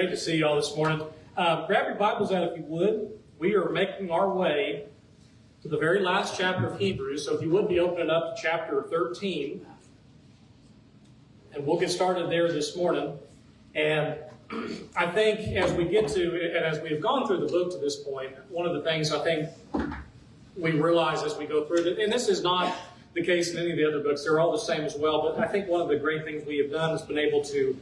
Great to see you all this morning. Grab your Bibles out if you would. We are making our way to the very last chapter of Hebrews. So if you would be opening up to chapter 13. And we'll get started there this morning. And I think as we get to, and as we have gone through the book to this point, one of the things I think we realize as we go through it, and this is not the case in any of the other books, they're all the same as well, but I think one of the great things we have done is been able to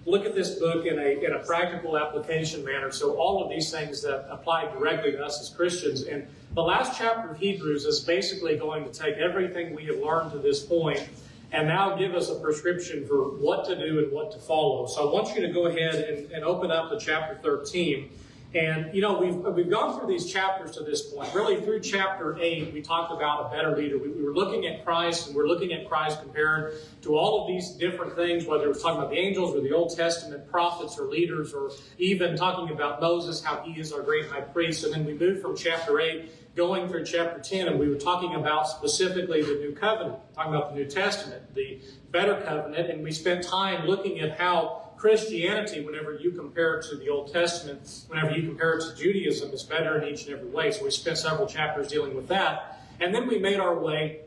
look at this book in a practical application manner. So all of these things that apply directly to us as Christians. And the last chapter of Hebrews is basically going to take everything we have learned to this point and now give us a prescription for what to do and what to follow. So I want you to go ahead and open up to chapter 13. And, you know, we've gone through these chapters to this point. Really, through chapter 8, we talked about a better leader. We were looking at Christ, and we're looking at Christ compared to all of these different things, whether it was talking about the angels or the Old Testament prophets or leaders, or even talking about Moses, how he is our great high priest. And then we moved from chapter 8, going through chapter 10, and we were talking about specifically the New Covenant, talking about the New Testament, the better covenant, and we spent time looking at how Christianity, whenever you compare it to the Old Testament, whenever you compare it to Judaism, is better in each and every way. So we spent several chapters dealing with that. And then we made our way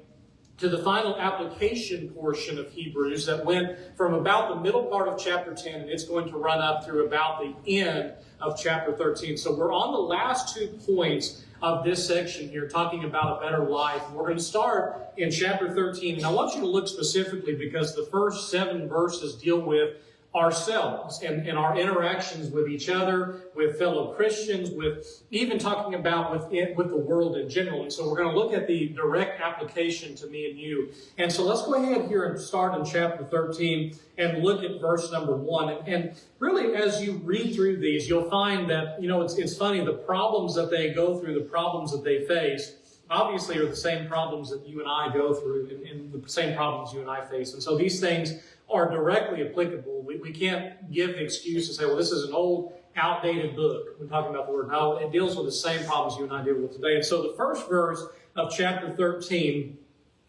to the final application portion of Hebrews that went from about the middle part of chapter 10, and it's going to run up through about the end of chapter 13. So we're on the last 2 points of this section here, talking about a better life. We're going to start in chapter 13, and I want you to look specifically because the first 7 verses deal with ourselves and our interactions with each other, with fellow Christians, with even talking about with the world in general. And so we're going to look at the direct application to me and you. And so let's go ahead here and start in chapter 13 and look at verse number 1. And really, as you read through these, you'll find that, you know, it's funny, the problems that they go through, the problems that they face, obviously are the same problems that you and I go through and the same problems you and I face. And so these things are directly applicable. We can't give the excuse to say, well, this is an old, outdated book. We're talking about the Word. No, it deals with the same problems you and I deal with today. And so the first verse of chapter 13,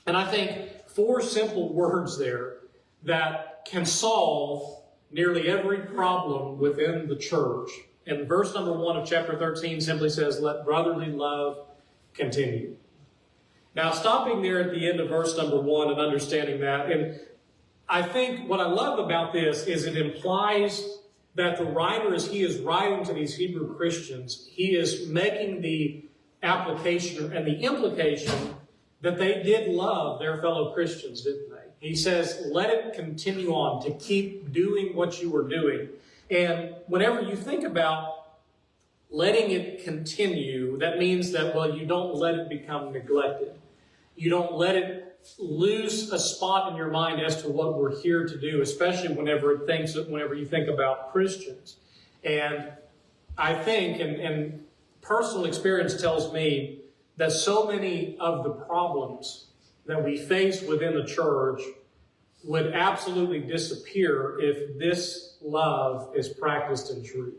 and I think 4 simple words there that can solve nearly every problem within the church. And verse number 1 of chapter 13 simply says, let brotherly love continue. Now, stopping there at the end of verse number 1 and understanding that, and I think what I love about this is it implies that the writer, as he is writing to these Hebrew Christians, he is making the application and the implication that they did love their fellow Christians, didn't they? He says, let it continue on, to keep doing what you were doing. And whenever you think about letting it continue, that means that, well, you don't let it become neglected. You don't let it lose a spot in your mind as to what we're here to do, especially whenever you think about Christians. And I think, and personal experience tells me, that so many of the problems that we face within the church would absolutely disappear if this love is practiced in truth.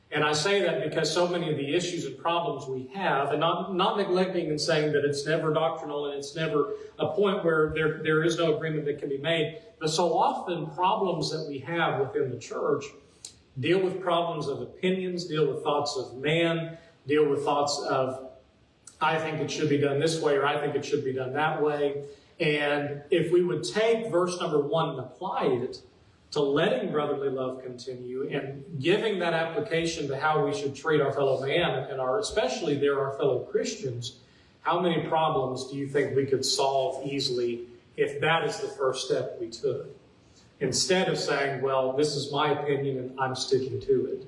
And I say that because so many of the issues and problems we have, and not neglecting and saying that it's never doctrinal and it's never a point where there is no agreement that can be made, but so often problems that we have within the church deal with problems of opinions, deal with thoughts of man, deal with thoughts of, I think it should be done this way, or I think it should be done that way. And if we would take verse number 1 and apply it to letting brotherly love continue and giving that application to how we should treat our fellow man and especially our fellow Christians, how many problems do you think we could solve easily if that is the first step we took? Instead of saying, well, this is my opinion and I'm sticking to it.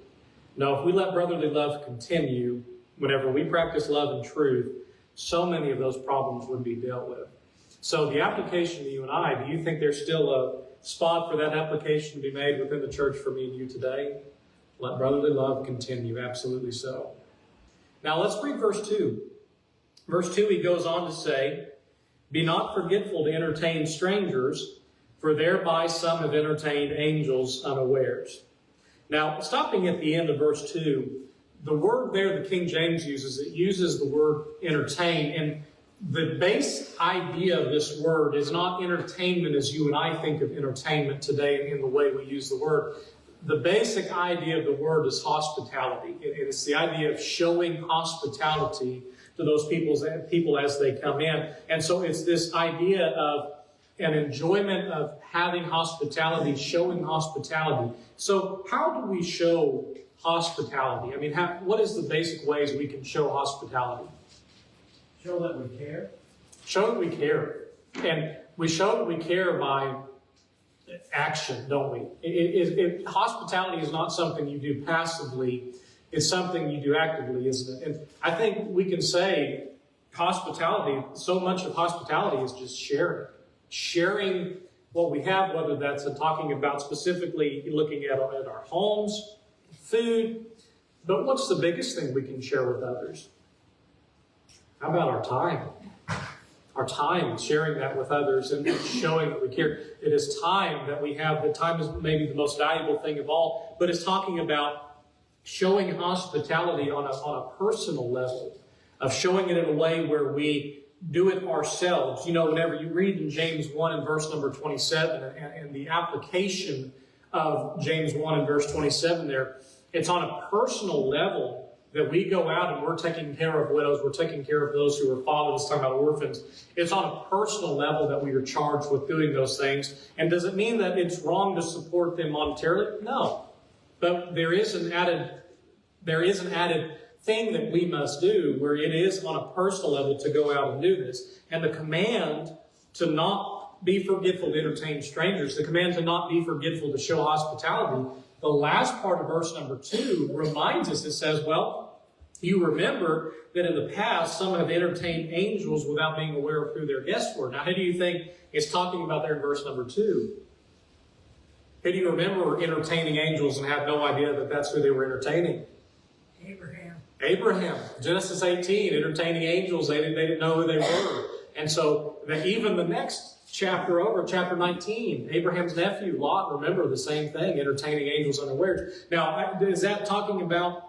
No, if we let brotherly love continue, whenever we practice love and truth, so many of those problems would be dealt with. So the application to you and I, do you think there's still a spot for that application to be made within the church for me and you today? Let brotherly love continue. Absolutely so. Now let's read verse 2. Verse 2, he goes on to say, be not forgetful to entertain strangers, for thereby some have entertained angels unawares. Now, stopping at the end of verse 2, the word there the King James uses, it uses the word entertain, and the base idea of this word is not entertainment as you and I think of entertainment today in the way we use the word. the basic idea of the word is hospitality. It's the idea of showing hospitality to those people as they come in. And so it's this idea of an enjoyment of having hospitality, showing hospitality. So how do we show hospitality? I mean, what is the basic ways we can show hospitality? Show that we care. Show that we care. And we show that we care by action, don't we? Hospitality is not something you do passively. It's something you do actively, isn't it? And I think we can say hospitality, so much of hospitality is just sharing. Sharing what we have, whether that's talking about specifically looking at our homes, food. But what's the biggest thing we can share with others? How about our time? Our time, sharing that with others and showing that we care. It is time that we have. The time is maybe the most valuable thing of all, but it's talking about showing hospitality on a personal level, of showing it in a way where we do it ourselves. You know, whenever you read in James 1 and verse number 27, and the application of James 1 and verse 27 there, it's on a personal level that we go out and we're taking care of widows, we're taking care of those who are fatherless, talking about orphans. It's on a personal level that we are charged with doing those things. And does it mean that it's wrong to support them monetarily? No. But there is an added thing that we must do where it is on a personal level to go out and do this. And the command to not be forgetful to entertain strangers, the command to not be forgetful to show hospitality, the last part of verse number 2 reminds us, it says, well, you remember that in the past some have entertained angels without being aware of who their guests were. Now, who do you think it's talking about there in verse number 2? Who do you remember entertaining angels and have no idea that that's who they were entertaining? Abraham. Genesis 18, entertaining angels, they didn't know who they were. And so even the next chapter over, chapter 19, Abraham's nephew, Lot, remember the same thing, entertaining angels unawares. Now, is that talking about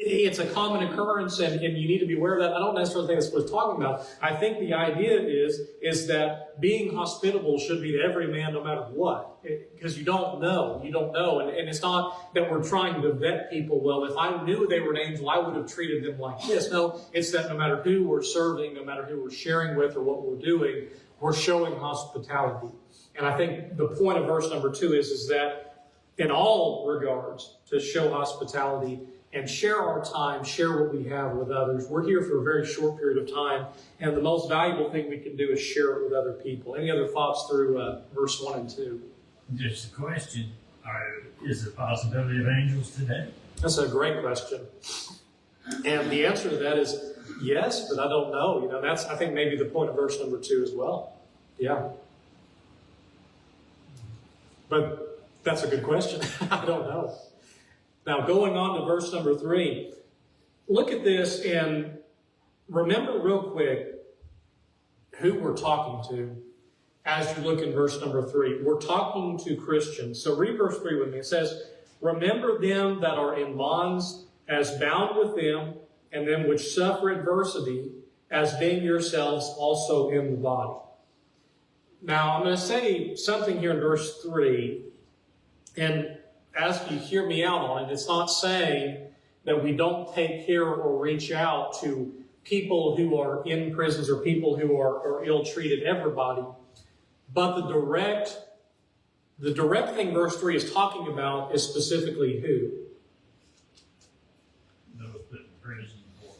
it's a common occurrence and you need to be aware of that? I don't necessarily think that's what it's talking about. I think the idea is that being hospitable should be to every man no matter what. Because you don't know. And it's not that we're trying to vet people. Well, if I knew they were an angel, I would have treated them like this. No, it's that no matter who we're serving, no matter who we're sharing with or what we're doing, we're showing hospitality. And I think the point of verse number 2 is that in all regards, to show hospitality and share our time, share what we have with others. We're here for a very short period of time, and the most valuable thing we can do is share it with other people. Any other thoughts through verse 1 and 2? Just a question. Is there a possibility of angels today? That's a great question. And the answer to that is yes, but I don't know. You know, that's, I think, maybe the point of verse number 2 as well. Yeah. But that's a good question. I don't know. Now, going on to verse number 3, look at this and remember real quick who we're talking to as you look in verse number 3. We're talking to Christians. So read verse 3 with me. It says, remember them that are in bonds as bound with them, and them which suffer adversity, as being yourselves also in the body. Now, I'm going to say something here in verse 3, and ask you to hear me out on it. It's not saying that we don't take care or reach out to people who are in prisons or people who are ill-treated, everybody. But the direct thing verse 3 is talking about is specifically who? Those put in prison for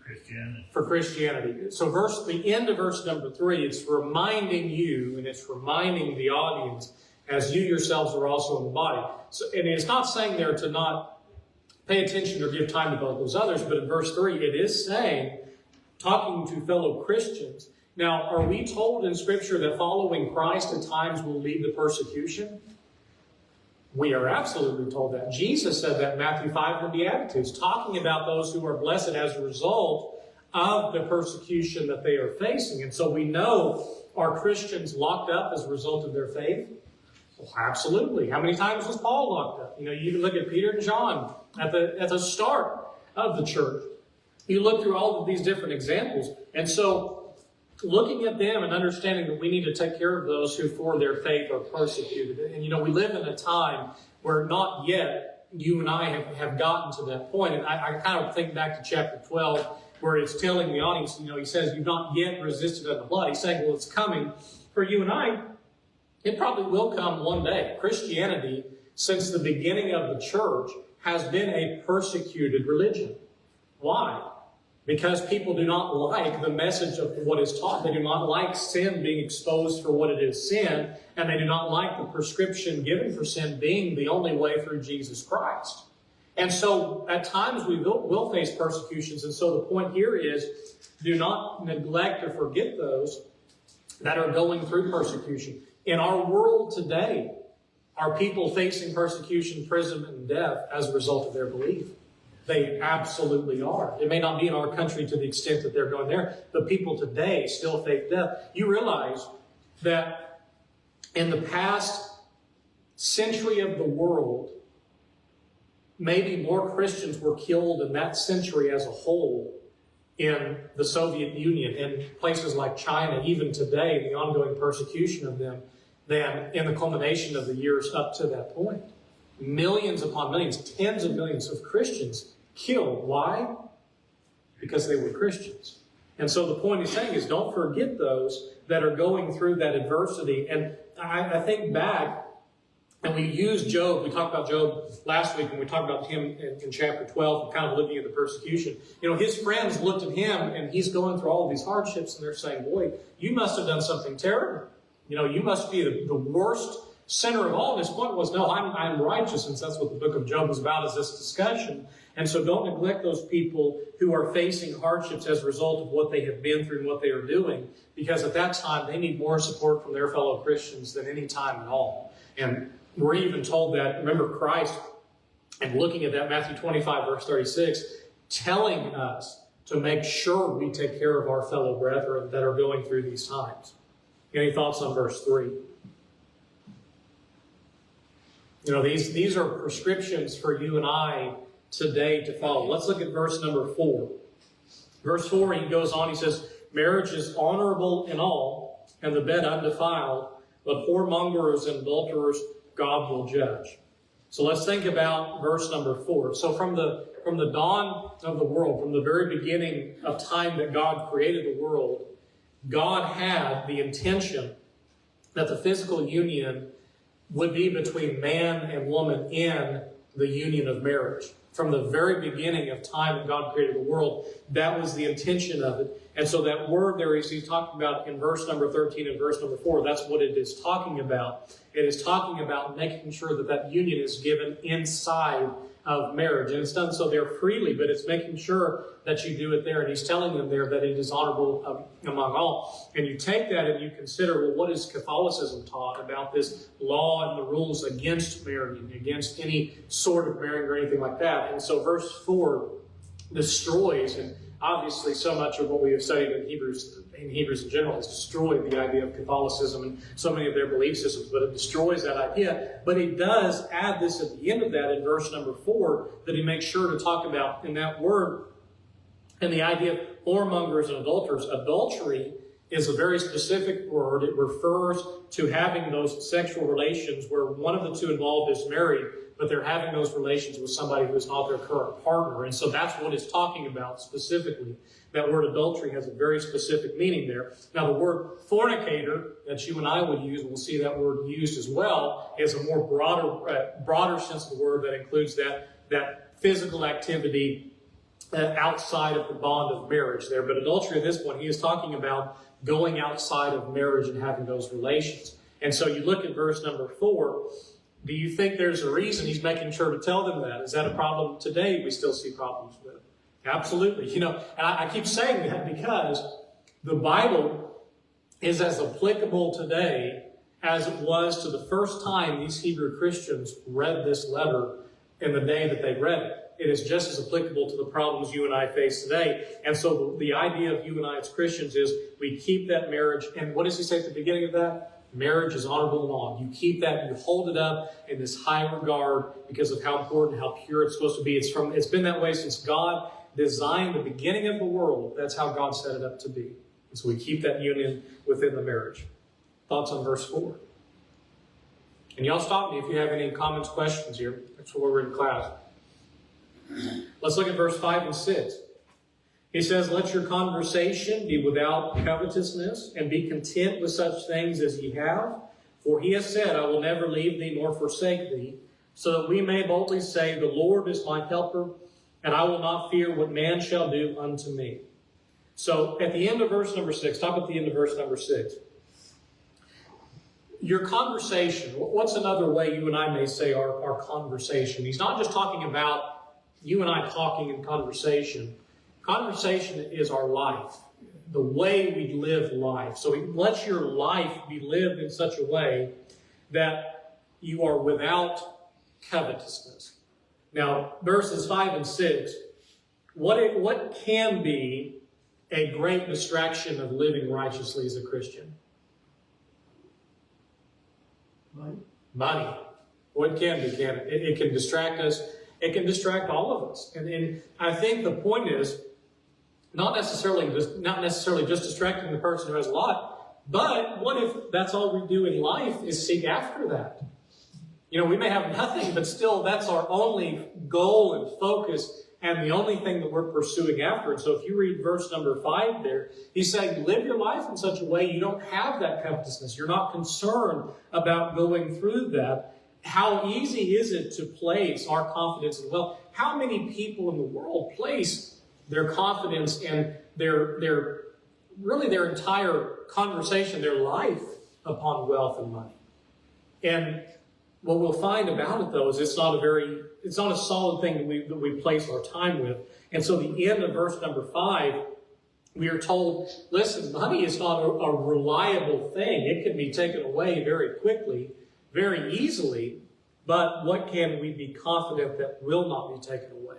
Christianity. For Christianity. So the end of verse number 3, it's reminding you and it's reminding the audience as you yourselves are also in the body. So, and it's not saying there to not pay attention or give time to both those others, but in verse 3, it is saying, talking to fellow Christians. Now, are we told in Scripture that following Christ at times will lead to persecution? We are absolutely told that. Jesus said that in Matthew 5 in the Beatitudes, talking about those who are blessed as a result of the persecution that they are facing. And so we know, are Christians locked up as a result of their faith? Well, absolutely. How many times was Paul locked up? You know, you can look at Peter and John at the start of the church. You look through all of these different examples. And so looking at them and understanding that we need to take care of those who for their faith are persecuted. And we live in a time where not yet you and I have gotten to that point. And I kind of think back to chapter 12, where it's telling the audience, he says, you've not yet resisted unto blood. He's saying, well, it's coming for you and I. It probably will come one day. Christianity, since the beginning of the church, has been a persecuted religion. Why? Because people do not like the message of what is taught. They do not like sin being exposed for what it is, sin, and they do not like the prescription given for sin being the only way through Jesus Christ. And so at times we will face persecutions, and so the point here is, do not neglect or forget those that are going through persecution. In our world today, are people facing persecution, imprisonment, and death as a result of their belief? They absolutely are. It may not be in our country to the extent that they're going there, but people today still face death. You realize that in the past century of the world, maybe more Christians were killed in that century as a whole in the Soviet Union, in places like China, even today, the ongoing persecution of them, than in the culmination of the years up to that point. Millions upon millions, tens of millions of Christians killed. Why? Because they were Christians. And so the point he's saying is, don't forget those that are going through that adversity. And I think back, and we used Job. We talked about Job last week, and we talked about him in chapter 12, kind of looking at the persecution. His friends looked at him, and he's going through all of these hardships, and they're saying, boy, you must have done something terrible. You must be the worst sinner of all. And his point was, no, I'm righteous, and that's what the book of Job is about, is this discussion. And so don't neglect those people who are facing hardships as a result of what they have been through and what they are doing, because at that time they need more support from their fellow Christians than any time at all. And we're even told that, remember Christ, and looking at that, Matthew 25, verse 36, telling us to make sure we take care of our fellow brethren that are going through these times. Any thoughts on verse 3? These are prescriptions for you and I today to follow. Let's look at verse number 4. Verse 4, he goes on, he says, marriage is honorable in all, and the bed undefiled, but whoremongers and adulterers God will judge. So let's think about verse number 4. So from the dawn of the world, from the very beginning of time that God created the world, God had the intention that the physical union would be between man and woman in the union of marriage. From the very beginning of time that God created the world, that was the intention of it. And so that word there he's talking about in verse number 13 and verse number 4, that's what it is talking about. It is talking about making sure that that union is given inside of marriage. And it's done so there freely, but it's making sure that you do it there. And he's telling them there that it is honorable among all. And you take that and you consider, well, what is Catholicism taught about this law and the rules against marrying, against any sort of marrying or anything like that? And so verse 4 destroys, and obviously so much of what we have studied in Hebrews in general has destroyed the idea of Catholicism and so many of their belief systems, but it destroys that idea. But he does add this at the end of that in verse number 4, that he makes sure to talk about in that word, and the idea of whoremongers and adulterers. Adultery is a very specific word. It refers to having those sexual relations where one of the two involved is married, but they're having those relations with somebody who is not their current partner. And so that's what it's talking about specifically. That word adultery has a very specific meaning there. Now the word fornicator that you and I would use, and we'll see that word used as well, is a more broader sense of the word that includes that physical activity outside of the bond of marriage there. But adultery at this point, he is talking about going outside of marriage and having those relations. And so you look at verse number 4, do you think there's a reason he's making sure to tell them that? Is that a problem today we still see problems with? Absolutely. And I keep saying that because the Bible is as applicable today as it was to the first time these Hebrew Christians read this letter in the day that they read it. It is just as applicable to the problems you and I face today. And so the idea of you and I as Christians is we keep that marriage. And what does he say at the beginning of that? Marriage is honorable in all. You keep that, you hold it up in this high regard because of how important, how pure it's supposed to be. It's been that way since God designed the beginning of the world. That's how God set it up to be. So we keep that union within the marriage. Thoughts on verse 4? And y'all stop me if you have any comments, questions here. That's what we're in class. Let's look at verse 5 and 6. He says, let your conversation be without covetousness, and be content with such things as ye have. For he has said, I will never leave thee nor forsake thee, so that we may boldly say, the Lord is my helper, and I will not fear what man shall do unto me. So at the end of verse number 6, stop at the end of verse number 6. Your conversation, what's another way you and I may say our conversation? He's not just talking about you and I talking in conversation. Conversation is our life, the way we live life. So let your life be lived in such a way that you are without covetousness. Now, verses 5 and 6, what can be a great distraction of living righteously as a Christian? Money. What can be, can it? It can distract us. It can distract all of us. And I think the point is not necessarily just distracting the person who has a lot, but what if that's all we do in life is seek after that? You know, we may have nothing, but still that's our only goal and focus and the only thing that we're pursuing after. And so if you read verse number 5 there, he's saying, live your life in such a way you don't have that covetousness. You're not concerned about going through that. How easy is it to place our confidence in wealth? How many people in the world place their confidence and their entire conversation, their life upon wealth and money? And what we'll find about it, though, is it's not a solid thing that we place our time with. And so the end of verse number 5, we are told, listen, money is not a reliable thing. It can be taken away very quickly, very easily. But what can we be confident that will not be taken away?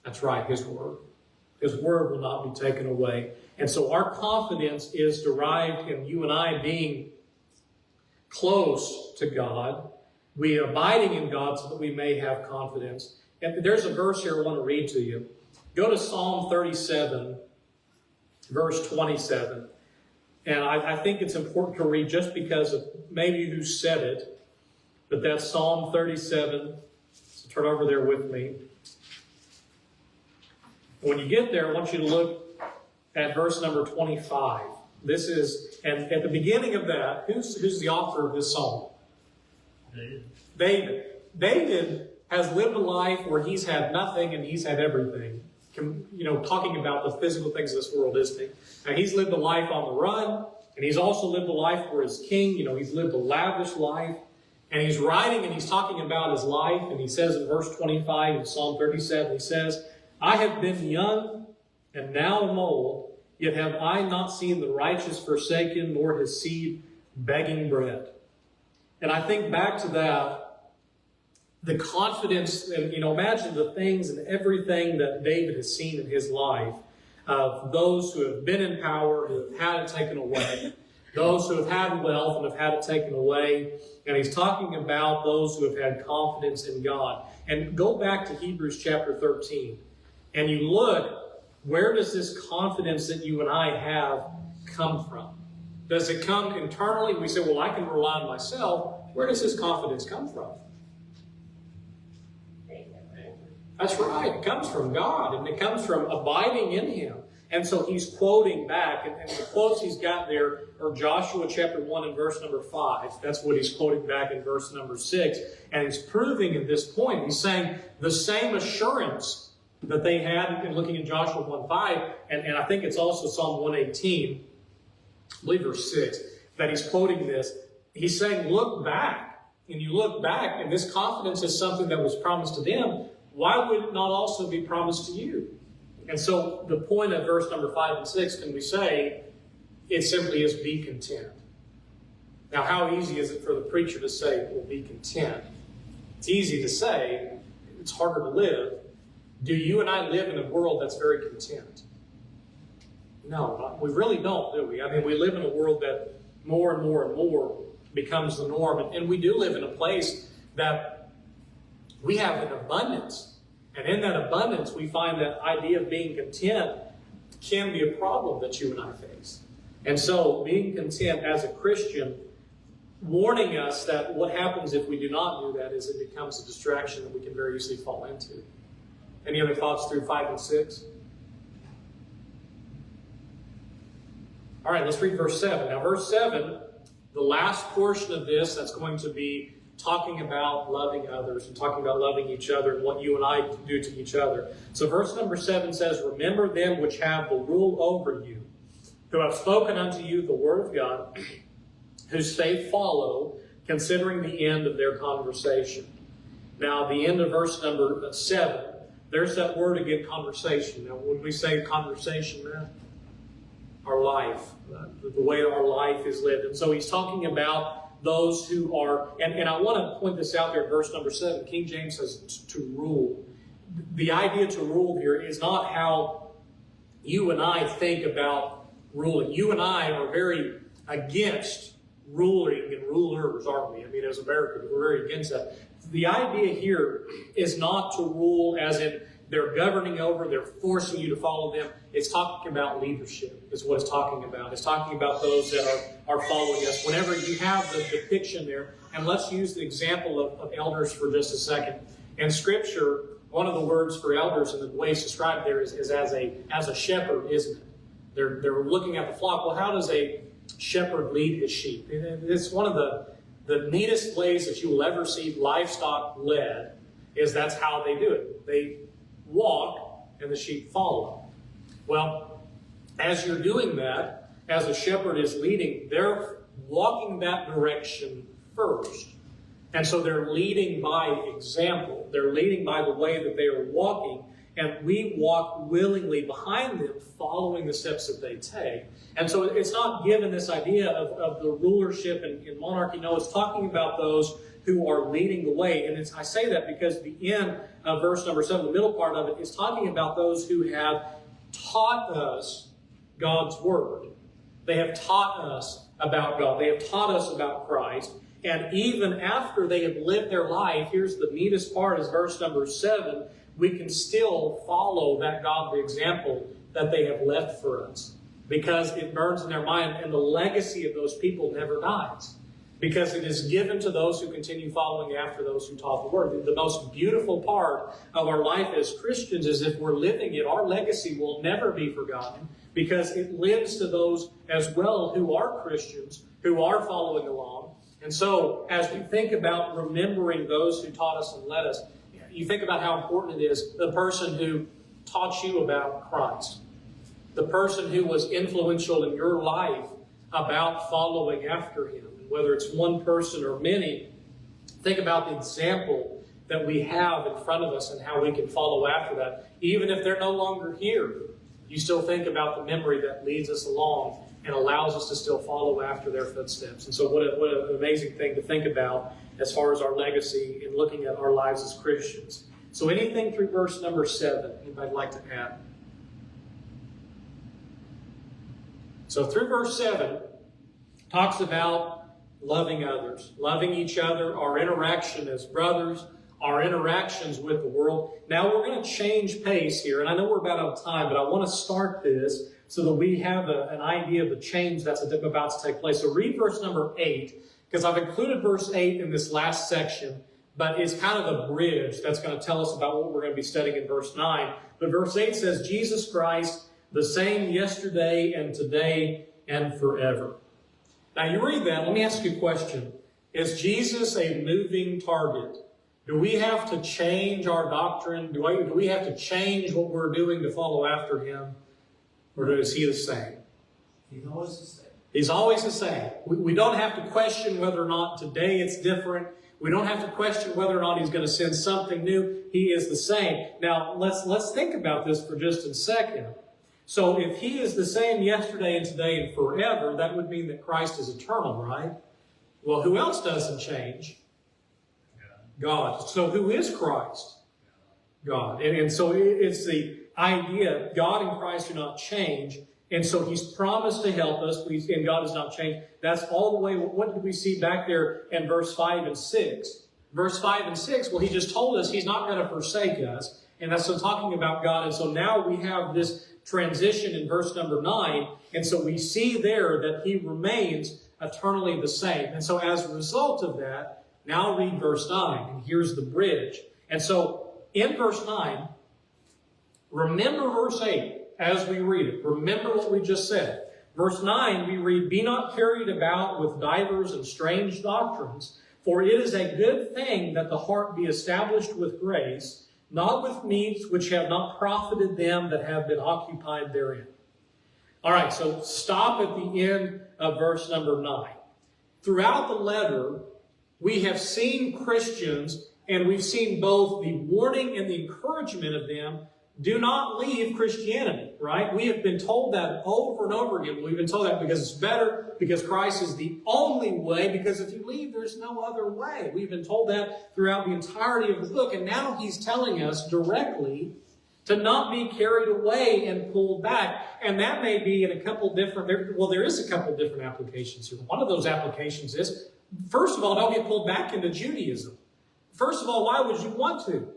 That's right, His Word. His Word will not be taken away. And so our confidence is derived in you and I being close to God. We are abiding in God so that we may have confidence. And there's a verse here I want to read to you. Go to Psalm 37, verse 27. And I think it's important to read just because of maybe who said it. But that's Psalm 37. So turn over there with me. When you get there, I want you to look at verse number 25. This is, and at the beginning of that, who's the author of this psalm? David. David has lived a life where he's had nothing and he's had everything. You know, talking about the physical things of this world, isn't he? And he's lived a life on the run, and he's also lived a life where he's king. You know, he's lived a lavish life. And he's writing and he's talking about his life, and he says in verse 25 in Psalm 37, he says, I have been young and now am old, yet have I not seen the righteous forsaken, nor his seed begging bread. And I think back to that, the confidence, and imagine the things and everything that David has seen in his life, of those who have been in power, who have had it taken away, those who have had wealth and have had it taken away. And he's talking about those who have had confidence in God. And go back to Hebrews chapter 13. And you look, where does this confidence that you and I have come from? Does it come internally? We say, well, I can rely on myself. Where does this confidence come from? That's right. It comes from God. And it comes from abiding in Him. And so he's quoting back, and the quotes he's got there are Joshua chapter 1 and verse number 5. That's what he's quoting back in verse number 6. And he's proving at this point, he's saying the same assurance that they had in looking at Joshua 1:5, and I think it's also Psalm 118, I believe verse 6, that he's quoting this. He's saying, look back. And you look back, and this confidence is something that was promised to them. Why would it not also be promised to you? And so the point of verse number 5 and 6, can we say, it simply is be content. Now, how easy is it for the preacher to say, well, be content? It's easy to say. It's harder to live. Do you and I live in a world that's very content? No, we really don't, do we? I mean, we live in a world that more and more and more becomes the norm. And we do live in a place that we have an abundance. And in that abundance, we find that idea of being content can be a problem that you and I face. And so being content as a Christian, warning us that what happens if we do not do that is it becomes a distraction that we can very easily fall into. Any other thoughts through 5 and 6? All right, let's read verse 7. Now, verse 7, the last portion of this, that's going to be talking about loving others and talking about loving each other and what you and I do to each other. So verse number 7 says, "Remember them which have the rule over you, who have spoken unto you the word of God, whose faith follow, considering the end of their conversation." Now, the end of verse number 7, there's that word again, conversation. Now, when we say conversation, man, our life, the way our life is lived. And so he's talking about those who are, and I want to point this out there in verse number 7. King James says to rule. The idea to rule here is not how you and I think about ruling. You and I are very against ruling and rulers, aren't we? I mean, as Americans, we're very against that. The idea here is not to rule as in they're governing over, they're forcing you to follow them. It's talking about leadership, is what it's talking about. It's talking about those that are following us. Whenever you have the depiction there, and let's use the example of elders for just a second. In Scripture, one of the words for elders and the way it's described there is as a shepherd, isn't it? They're looking at the flock. Well, how does a shepherd lead his sheep? It's one of the neatest ways that you will ever see livestock led, is that's how they do it. They walk and the sheep follow. Well, as you're doing that, as a shepherd is leading, they're walking that direction first. And so they're leading by example. They're leading by the way that they are walking. And we walk willingly behind them, following the steps that they take. And so it's not given this idea of the rulership in monarchy. No, it's talking about those who are leading the way. And I say that because the end of verse number 7, the middle part of it, is talking about those who have taught us God's Word. They have taught us about God. They have taught us about Christ. And even after they have lived their life, here's the neatest part, is verse number 7, we can still follow that godly example that they have left for us, because it burns in their mind, and the legacy of those people never dies, because it is given to those who continue following after those who taught the Word. The most beautiful part of our life as Christians is if we're living it, our legacy will never be forgotten, because it lives to those as well who are Christians, who are following along. And so, as we think about remembering those who taught us and led us, you think about how important it is, the person who taught you about Christ, the person who was influential in your life about following after Him, and whether it's one person or many, think about the example that we have in front of us and how we can follow after that. Even if they're no longer here, you still think about the memory that leads us along and allows us to still follow after their footsteps. And so what an amazing thing to think about as far as our legacy in looking at our lives as Christians. So anything through verse number 7, anybody like to add? So through verse 7, talks about loving others, loving each other, our interaction as brothers, our interactions with the world. Now we're going to change pace here, and I know we're about out of time, but I want to start this so that we have an idea of the change that's about to take place. So read verse number 8, because I've included verse 8 in this last section, but it's kind of a bridge that's going to tell us about what we're going to be studying in verse 9. But verse 8 says, Jesus Christ, the same yesterday and today and forever. Now you read that, let me ask you a question. Is Jesus a moving target? Do we have to change our doctrine? Do we have to change what we're doing to follow after Him? Or is He the same? He's always the same. He's always the same. We don't have to question whether or not today it's different. We don't have to question whether or not He's going to send something new. He is the same. Now, let's think about this for just a second. So if He is the same yesterday and today and forever, that would mean that Christ is eternal, right? Well, who else doesn't change? God. So who is Christ? God. And so it's the idea, God and Christ do not change. And so He's promised to help us, and God does not change. That's all the way. What did we see back there in verse 5 and 6? Verse 5 and 6, well, He just told us He's not going to forsake us. And that's so talking about God. And so now we have this transition in verse number 9. And so we see there that he remains eternally the same. And so as a result of that, now read verse 9. And here's the bridge. And so in verse 9, remember verse 8 as we read it. Remember what we just said. Verse 9, we read, "Be not carried about with divers and strange doctrines, for it is a good thing that the heart be established with grace, not with meats which have not profited them that have been occupied therein." All right, so stop at the end of verse number 9. Throughout the letter, we have seen Christians, and we've seen both the warning and the encouragement of them, do not leave Christianity, right? We have been told that over and over again. We've been told that because it's better, because Christ is the only way, because if you leave, there's no other way. We've been told that throughout the entirety of the book, and now he's telling us directly to not be carried away and pulled back. And that may be in a couple different, there is a couple different applications here. One of those applications is, first of all, don't get pulled back into Judaism. First of all, why would you want to?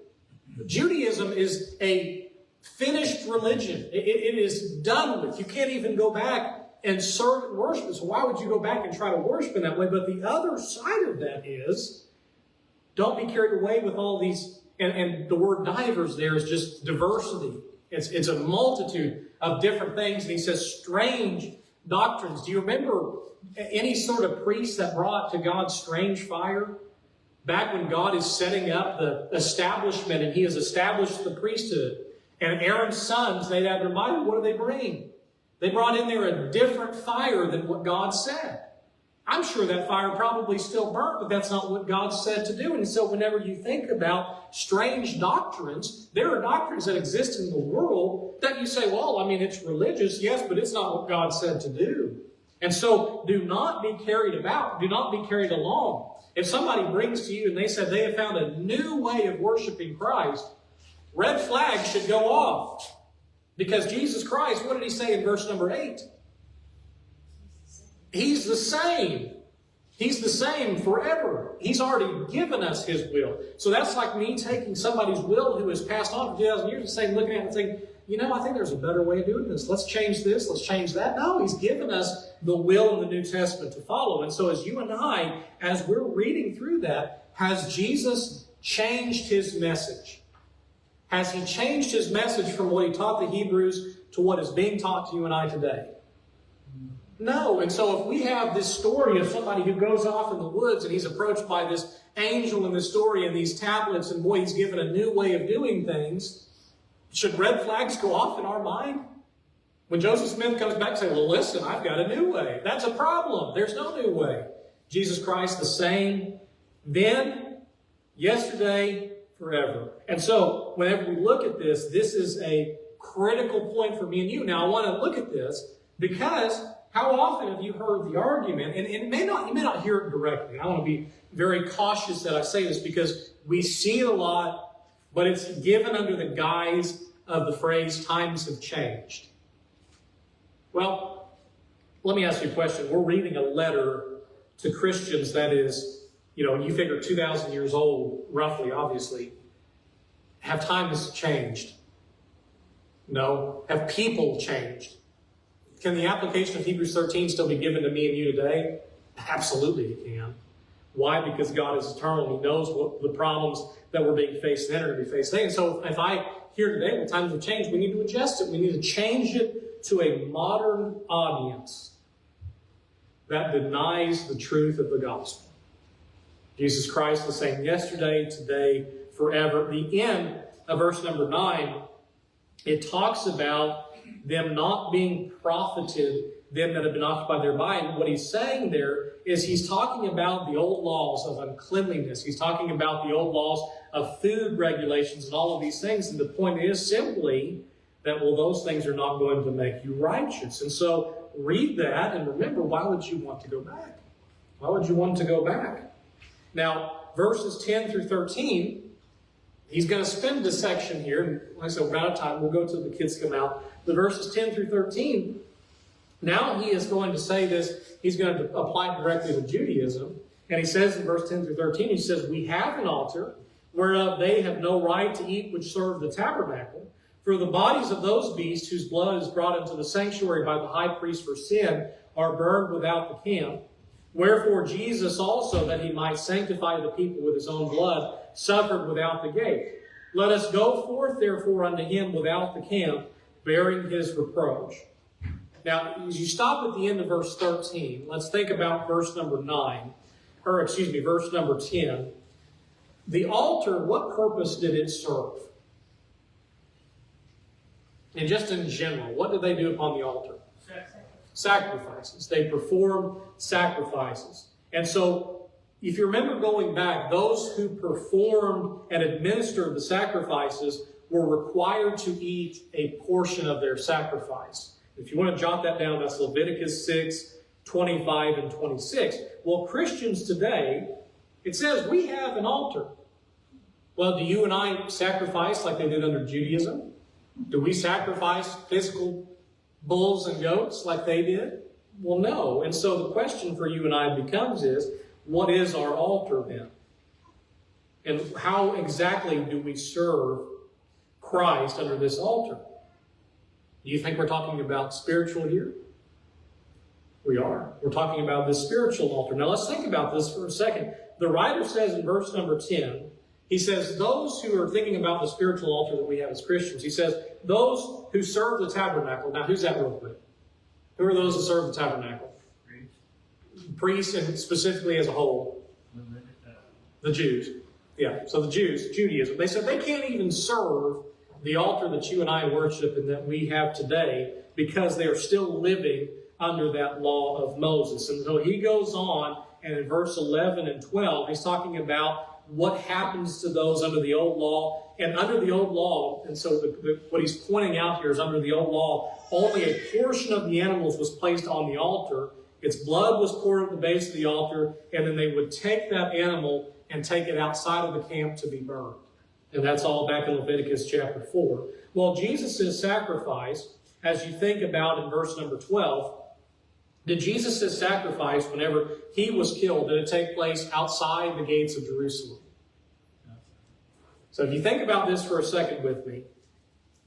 Judaism is a finished religion. It is done with. You can't even go back and serve and worship. So why would you go back and try to worship in that way? But the other side of that is, don't be carried away with all these, and the word divers there is just diversity. It's a multitude of different things. And he says strange doctrines. Do you remember any sort of priest that brought to God strange fire? Back when God is setting up the establishment and he has established the priesthood. And Aaron's sons, they had reminded, what do they bring? They brought in there a different fire than what God said. I'm sure that fire probably still burnt, but that's not what God said to do. And so whenever you think about strange doctrines, there are doctrines that exist in the world that you say, well, I mean, it's religious, yes, but it's not what God said to do. And so do not be carried about. Do not be carried along. If somebody brings to you and they said they have found a new way of worshiping Christ, red flags should go off. Because Jesus Christ, what did he say in verse number 8? He's the same. He's the same forever. He's already given us his will. So that's like me taking somebody's will who has passed on for 2,000 years and saying, looking at it and saying, you know, I think there's a better way of doing this. Let's change this. Let's change that. No, he's given us the will in the New Testament to follow. And so as you and I, as we're reading through that, has Jesus changed his message? Has he changed his message from what he taught the Hebrews to what is being taught to you and I today? No. And so if we have this story of somebody who goes off in the woods and he's approached by this angel in the story and these tablets, and boy, he's given a new way of doing things, should red flags go off in our mind? When Joseph Smith comes back and says, well, listen, I've got a new way. That's a problem. There's no new way. Jesus Christ the same then, yesterday, forever. And so, whenever we look at this, this is a critical point for me and you. Now, I want to look at this because how often have you heard the argument, and you may not hear it directly. I want to be very cautious that I say this because we see it a lot, but it's given under the guise of the phrase, times have changed. Well, let me ask you a question. We're reading a letter to Christians that is, you figure 2,000 years old, roughly, obviously. Have times changed? No. Have people changed? Can the application of Hebrews 13 still be given to me and you today? Absolutely it can. Why? Because God is eternal. He knows what the problems that we're being faced then are to be faced today. And so if I hear today, well, times have changed, we need to adjust it. We need to change it to a modern audience that denies the truth of the gospel. Jesus Christ the same yesterday, today, forever. The end of verse number 9, it talks about them not being profited, them that have been occupied thereby. And what he's saying there is he's talking about the old laws of uncleanliness. He's talking about the old laws of food regulations and all of these things. And the point is simply that, well, those things are not going to make you righteous. And so read that and remember, why would you want to go back? Why would you want to go back? Now, verses 10 through 13, he's going to spend this section here. And like I said, we're out of time. We'll go till the kids come out. The verses 10 through 13, now he is going to say this. He's going to apply it directly to Judaism. And he says in verse 10 through 13, he says, we have an altar whereof they have no right to eat which serve the tabernacle. For the bodies of those beasts whose blood is brought into the sanctuary by the high priest for sin are burned without the camp. Wherefore Jesus also, that he might sanctify the people with his own blood, suffered without the gate. Let us go forth therefore unto him without the camp, bearing his reproach. Now, as you stop at the end of verse 13, let's think about verse number 10. The altar, what purpose did it serve? And just in general, what did they do upon the altar? Sacrifices. They performed sacrifices. And so, if you remember going back, those who performed and administered the sacrifices were required to eat a portion of their sacrifice. If you want to jot that down, that's Leviticus 6, 25 and 26. Well, Christians today, it says we have an altar. Well, do you and I sacrifice like they did under Judaism? Do we sacrifice physical bulls and goats like they did? Well, no. And so the question for you and I becomes is, what is our altar then? And how exactly do we serve Christ under this altar? Do you think we're talking about spiritual here? We are. We're talking about this spiritual altar. Now let's think about this for a second. The writer says in verse number 10, he says, those who are thinking about the spiritual altar that we have as Christians, he says, those who serve the tabernacle. Now, who's that real quick? Who are those who serve the tabernacle? Priests, and specifically as a whole. The Jews. Yeah, so the Jews, Judaism. They said they can't even serve the altar that you and I worship and that we have today because they are still living under that law of Moses. And so he goes on, and in verse 11 and 12, he's talking about what happens to those under the old law. And under the old law, and so what he's pointing out here is under the old law, only a portion of the animals was placed on the altar. Its blood was poured at the base of the altar, and then they would take that animal and take it outside of the camp to be burned. And that's all back in Leviticus chapter 4. Well, Jesus' sacrifice, as you think about in verse number 12, did Jesus' sacrifice, whenever he was killed, did it take place outside the gates of Jerusalem? So if you think about this for a second with me,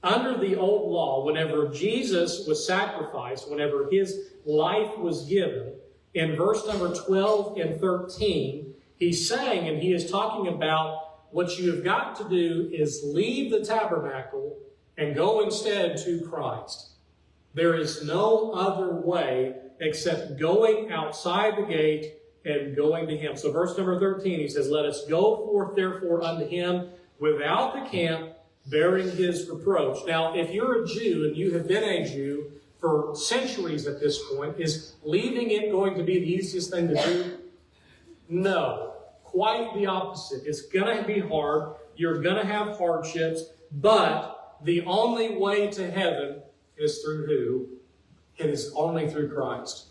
under the old law, whenever Jesus was sacrificed, whenever his life was given, in verse number 12 and 13, he's saying, and he is talking about, what you have got to do is leave the tabernacle and go instead to Christ. There is no other way except going outside the gate and going to him. So verse number 13, he says, let us go forth therefore unto him without the camp, bearing his reproach. Now, if you're a Jew and you have been a Jew for centuries at this point, is leaving it going to be the easiest thing to do? No. Quite the opposite. It's going to be hard. You're going to have hardships. But the only way to heaven is through who? It is only through Christ.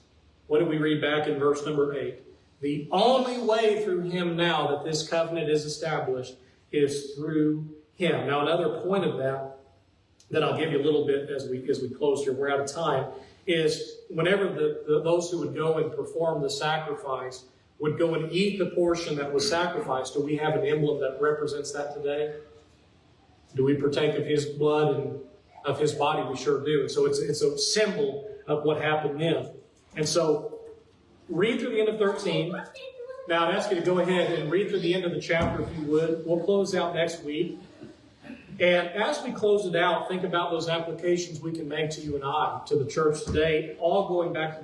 What did we read back in verse number 8? The only way through him now that this covenant is established is through him. Now, another point of that I'll give you a little bit as we close here, we're out of time, is whenever those who would go and perform the sacrifice would go and eat the portion that was sacrificed. Do we have an emblem that represents that today? Do we partake of his blood and of his body? We sure do. And so it's a symbol of what happened then. And so read through the end of 13. Now I'd ask you to go ahead and read through the end of the chapter if you would. We'll close out next week. And as we close it out, think about those applications we can make to you and I, to the church today, all going back to that